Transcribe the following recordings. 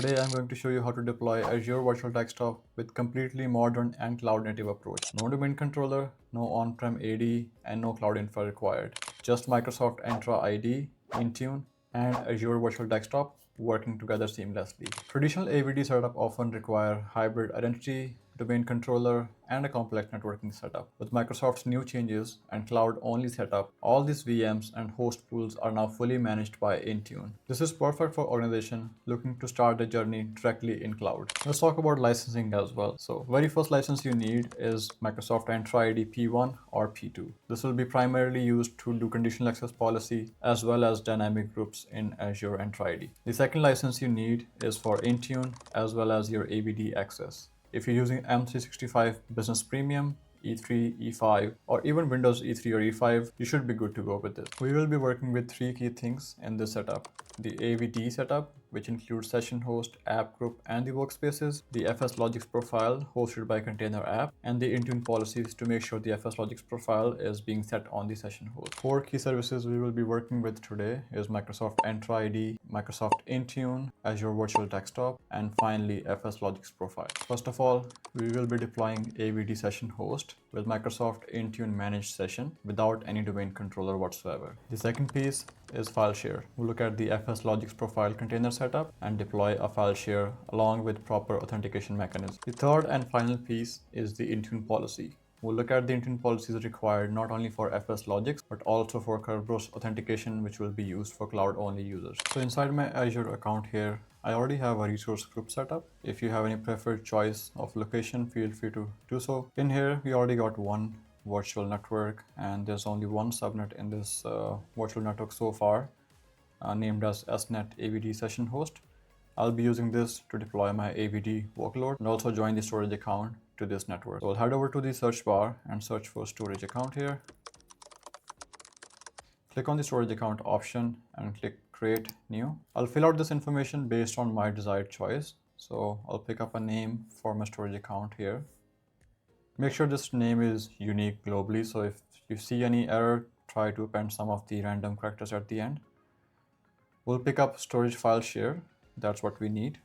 Today I'm going to show you how to deploy Azure Virtual Desktop with completely modern and cloud-native approach. No domain controller, no on-prem AD, and no cloud infra required. Just Microsoft Entra ID, Intune, and Azure Virtual Desktop working together seamlessly. Traditional AVD setup often require hybrid identity, domain controller, and a complex networking setup. With Microsoft's new changes and cloud-only setup, all these VMs and host pools are now fully managed by Intune. This is perfect for organizations looking to start the journey directly in cloud. Let's talk about licensing as well. So, very first license you need is Microsoft Entra ID P1 or P2. This will be primarily used to do conditional access policy as well as dynamic groups in Azure Entra ID. The second license you need is for Intune as well as your AVD access. If you're using M365 Business Premium, E3, E5, or even Windows E3 or E5, you should be good to go with this. We will be working with three key things in this setup. The AVD setup, which includes session host, app group, and the workspaces, the FSLogix profile hosted by container app, and the Intune policies to make sure the FSLogix profile is being set on the session host. Four key services we will be working with today is Microsoft Entra ID, Microsoft Intune, Azure Virtual Desktop, and finally FSLogix profile. First of all, we will be deploying AVD session host with Microsoft Intune managed session without any domain controller whatsoever. The second piece is file share. We'll look at the FSLogix profile container setup and deploy a file share along with proper authentication mechanism. The third and final piece is the Intune policy. We'll look at the Intune policies required not only for FSLogix but also for Kerberos authentication, which will be used for cloud-only users. So inside my Azure account here, I already have a resource group set up. If you have any preferred choice of location, feel free to do so. In here, we already got one virtual network, and there's only one subnet in this virtual network so far, named as SNet AVD session host. I'll be using this to deploy my AVD workload and also join the storage account to this network. So I'll head over to the search bar and search for storage account here. Click on the storage account option and click create new. I'll fill out this information based on my desired choice. So I'll pick up a name for my storage account here. Make sure this name is unique globally. So if you see any error, try to append some of the random characters at the end. We'll pick up storage file share. That's what we need.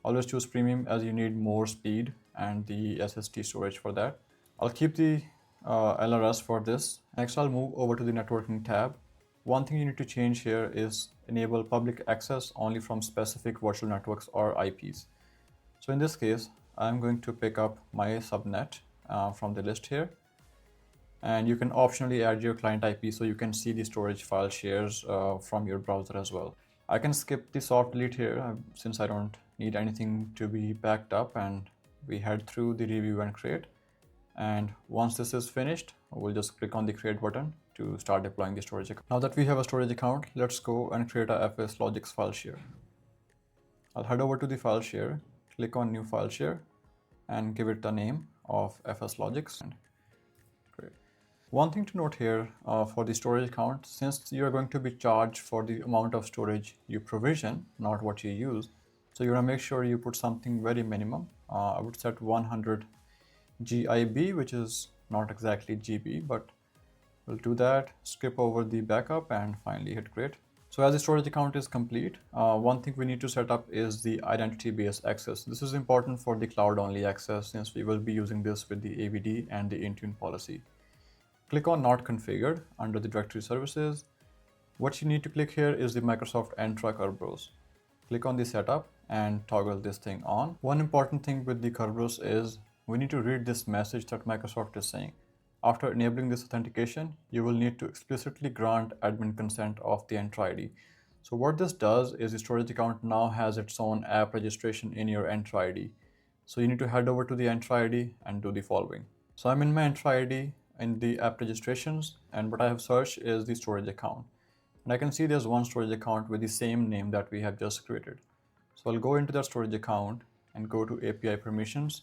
Always choose premium as you need more speed and the SSD storage for that. I'll keep the LRS for this. Next, I'll move over to the networking tab. One thing you need to change here is enable public access only from specific virtual networks or IPs. So in this case, I'm going to pick up my subnet from the list here. And you can optionally add your client IP so you can see the storage file shares from your browser as well. I can skip the soft delete here since I don't need anything to be backed up, and we head through the review and create. And once this is finished, we'll just click on the create button to start deploying the storage account. Now that we have a storage account, let's go and create a FSLogix file share. I'll head over to the file share, click on new file share, and give it the name of FSLogix. One thing to note here for the storage account, since you're going to be charged for the amount of storage you provision, not what you use, so you want to make sure you put something very minimum. I would set 100 GB, which is not exactly GB, but we'll do that, skip over the backup, and finally hit create. So as the storage account is complete, one thing we need to set up is the identity-based access. This is important for the cloud-only access since we will be using this with the AVD and the Intune policy. Click on Not Configured under the Directory Services. What you need to click here is the Microsoft Entra Kerberos. Click on the Setup and toggle this thing on. One important thing with the Kerberos is we need to read this message that Microsoft is saying. After enabling this authentication, you will need to explicitly grant admin consent of the Entra ID. So what this does is the storage account now has its own app registration in your Entra ID. So you need to head over to the Entra ID and do the following. So I'm in my Entra ID in the app registrations, and what I have searched is the storage account. And I can see there's one storage account with the same name that we have just created. So I'll go into that storage account and go to API permissions.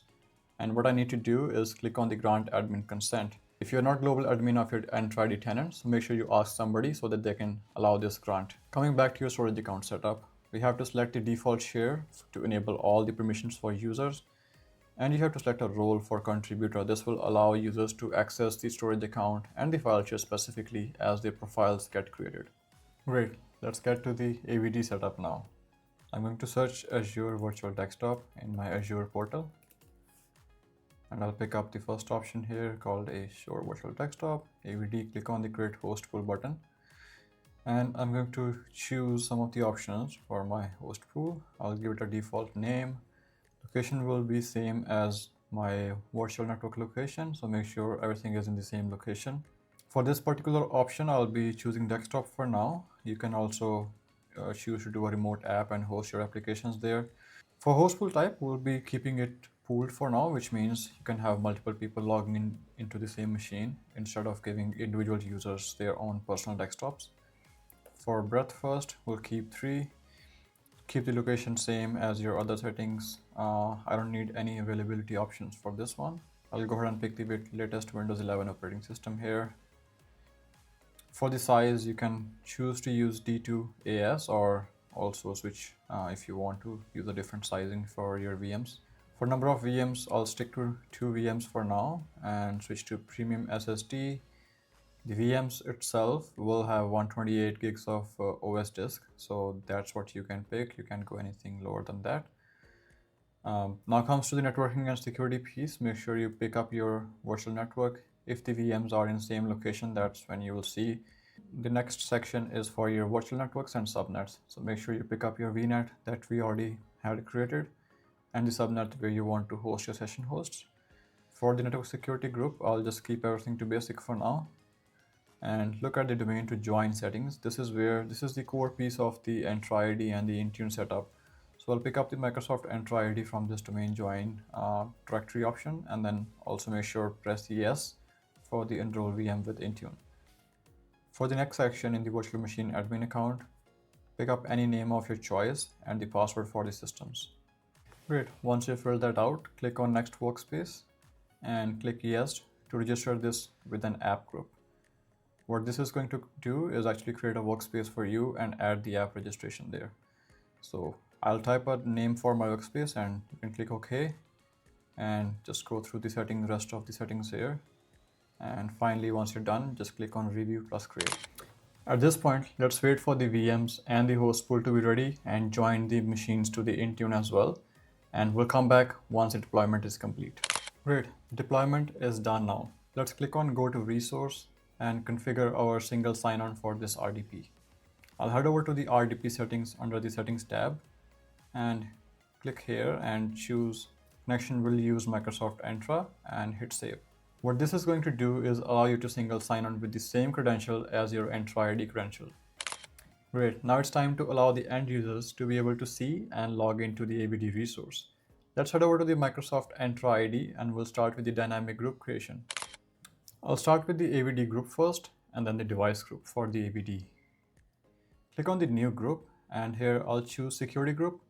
And what I need to do is click on the grant admin consent. If you're not global admin of your Entra ID tenant, so make sure you ask somebody so that they can allow this grant. Coming back to your storage account setup, we have to select the default share to enable all the permissions for users. And you have to select a role for contributor. This will allow users to access the storage account and the file share specifically as their profiles get created. Great, let's get to the AVD setup now. I'm going to search Azure Virtual Desktop in my Azure portal. And I'll pick up the first option here called Azure Virtual Desktop. AVD, click on the Create Host Pool button. And I'm going to choose some of the options for my host pool. I'll give it a default name. Location will be same as my virtual network location, so make sure everything is in the same location. For this particular option, I'll be choosing desktop for now. You can also choose to do a remote app and host your applications there. For host pool type, we'll be keeping it pooled for now, which means you can have multiple people logging in into the same machine instead of giving individual users their own personal desktops. For breadth first, we'll keep 3. Keep the location same as your other settings. I don't need any availability options for this one. I'll go ahead and pick the latest Windows 11 operating system here. For the size, you can choose to use D2AS or also switch if you want to use a different sizing for your VMs. For number of VMs, I'll stick to 2 VMs for now and switch to premium SSD. The VMs itself will have 128 gigs of OS disk, so that's what you can pick. You can't go anything lower than that. Now comes to the networking and security piece. Make sure you pick up your virtual network. If the VMs are in same location, that's when you will see. The next section is for your virtual networks and subnets. So make sure you pick up your VNet that we already had created and the subnet where you want to host your session hosts. For the network security group, I'll just keep everything to basic for now. And look at the domain to join settings. This is the core piece of the Entra ID and the Intune setup. So I'll pick up the Microsoft Entra ID from this domain join directory option, and then also make sure press the yes for the enroll VM with Intune. For the next section in the virtual machine admin account, pick up any name of your choice and the password for the systems. Great. Once you fill that out, click on next workspace and click yes to register this with an app group. What this is going to do is actually create a workspace for you and add the app registration there. So I'll type a name for my workspace and you can click OK and just go through the rest of the settings here. And finally, once you're done, just click on review plus create. At this point, let's wait for the VMs and the host pool to be ready and join the machines to the Intune as well. And we'll come back once the deployment is complete. Great, deployment is done now. Let's click on go to resource and configure our single sign-on for this RDP. I'll head over to the RDP settings under the settings tab and click here and choose connection will use Microsoft Entra and hit save. What this is going to do is allow you to single sign on with the same credential as your Entra ID credential. Great, now it's time to allow the end users to be able to see and log into the AVD resource. Let's head over to the Microsoft Entra ID and we'll start with the dynamic group creation. I'll start with the AVD group first and then the device group for the AVD. Click on the new group and here I'll choose security group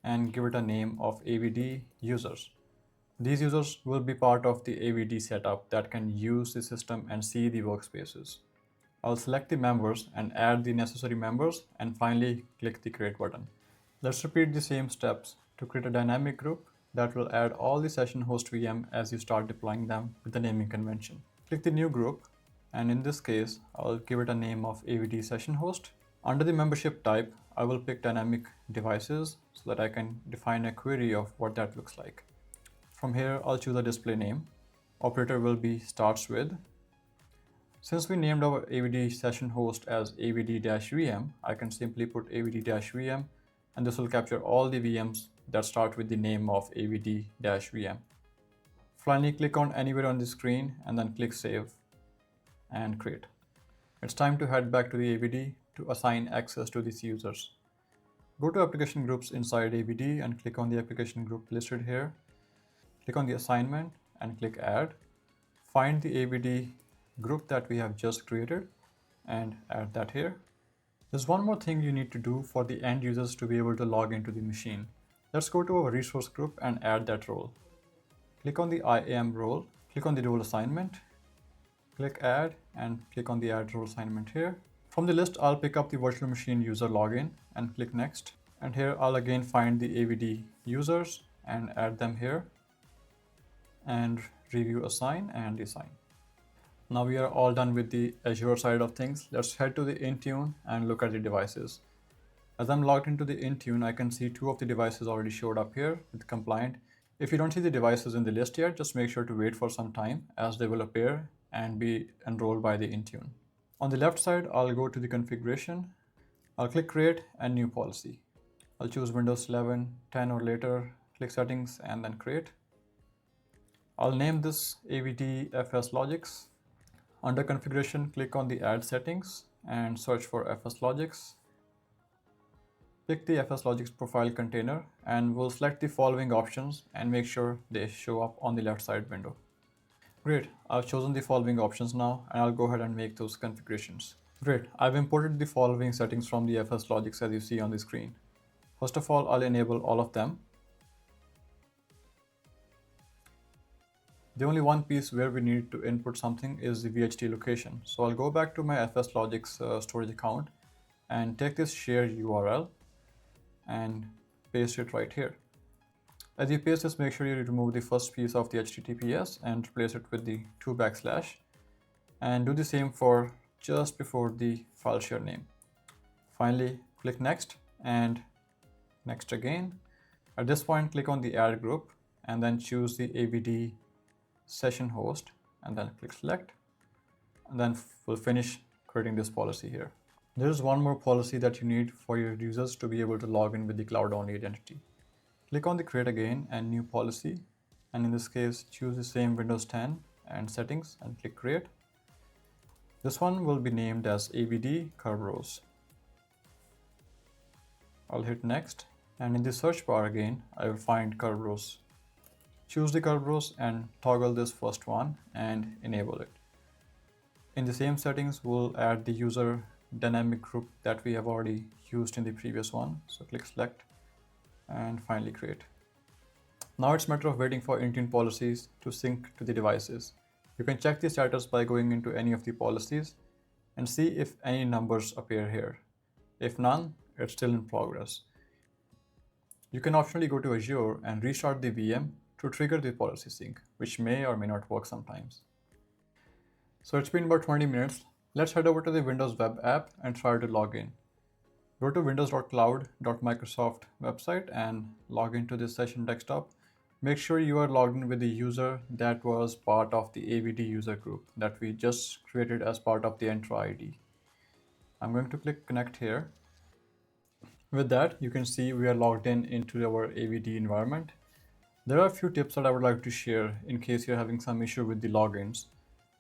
and give it a name of AVD users. These users will be part of the AVD setup that can use the system and see the workspaces. I'll select the members and add the necessary members and finally click the create button. Let's repeat the same steps to create a dynamic group that will add all the session host VM as you start deploying them with the naming convention. Click the new group and in this case, I'll give it a name of AVD session host. Under the membership type, I will pick dynamic devices so that I can define a query of what that looks like. From here, I'll choose a display name. Operator will be starts with. Since we named our AVD session host as AVD-VM, I can simply put AVD-VM and this will capture all the VMs that start with the name of AVD-VM. Finally, click on anywhere on the screen and then click save and create. It's time to head back to the AVD to assign access to these users. Go to application groups inside AVD and click on the application group listed here. Click on the assignment and click add. Find the AVD group that we have just created and add that here. There's one more thing you need to do for the end users to be able to log into the machine. Let's go to our resource group and add that role. Click on the IAM role, click on the role assignment, click add and click on the add role assignment here. From the list, I'll pick up the virtual machine user login and click next. And here I'll again find the AVD users and add them here and review assign and assign. Now we are all done with the Azure side of things. Let's head to the Intune and look at the devices. As I'm logged into the Intune, I can see two of the devices already showed up here with compliant. If you don't see the devices in the list yet, just make sure to wait for some time as they will appear and be enrolled by the Intune. On the left side, I'll go to the configuration. I'll click create and new policy. I'll choose Windows 11, 10 or later, click settings and then create. I'll name this AVD FSLogix. Under configuration, click on the add settings and search for FSLogix. Pick the FSLogix profile container and we'll select the following options and make sure they show up on the left side window. Great, I've chosen the following options now and I'll go ahead and make those configurations. Great, I've imported the following settings from the FSLogix as you see on the screen. First of all, I'll enable all of them. The only one piece where we need to input something is the VHD location. So I'll go back to my FSLogix storage account and take this share URL and paste it right here. As you paste this, make sure you remove the first piece of the HTTPS and replace it with the 2// and do the same for just before the file share name. Finally, click next and next again. At this point, click on the add group and then choose the AVD session host and then click select, and then we'll finish creating this policy here. There's one more policy that you need for your users to be able to log in with the cloud-only identity. Click on the create again and new policy, and in this case choose the same Windows 10 and settings and click create. This one will be named as AVD Kerberos. I'll hit next, and in the search bar again I will find Kerberos. Choose the Kerberos and toggle this first one and enable it. In the same settings, we'll add the user dynamic group that we have already used in the previous one. So click select and finally create. Now it's a matter of waiting for Intune policies to sync to the devices. You can check the status by going into any of the policies and see if any numbers appear here. If none, it's still in progress. You can optionally go to Azure and restart the VM to trigger the policy sync, which may or may not work sometimes. So it's been about 20 minutes. Let's head over to the Windows web app and try to log in. Go to windows.cloud.microsoft website and log into this session desktop. Make sure you are logged in with the user that was part of the AVD user group that we just created as part of the Entra ID. I'm going to click connect here. With that, you can see we are logged in into our AVD environment. There are a few tips that I would like to share in case you're having some issue with the logins.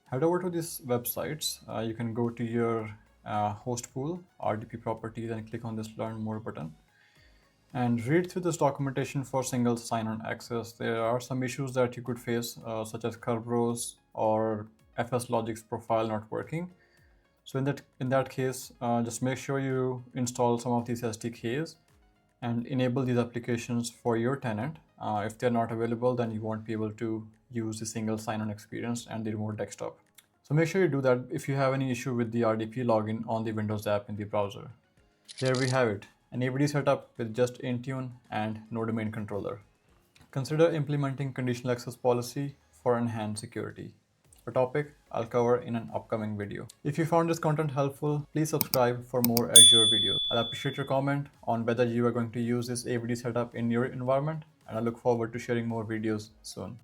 Head over to these websites. You can go to your host pool, RDP properties, and click on this learn more button. And read through this documentation for single sign-on access. There are some issues that you could face, such as Kerberos or FSLogix profile not working. So in that case, just make sure you install some of these SDKs and enable these applications for your tenant. If they're not available, then you won't be able to use the single sign-on experience and the remote desktop. So make sure you do that if you have any issue with the RDP login on the Windows app in the browser. There we have it, an AVD setup with just Intune and no domain controller. Consider implementing conditional access policy for enhanced security, a topic I'll cover in an upcoming video. If you found this content helpful, please subscribe for more Azure videos. I'll appreciate your comment on whether you are going to use this AVD setup in your environment, and I look forward to sharing more videos soon.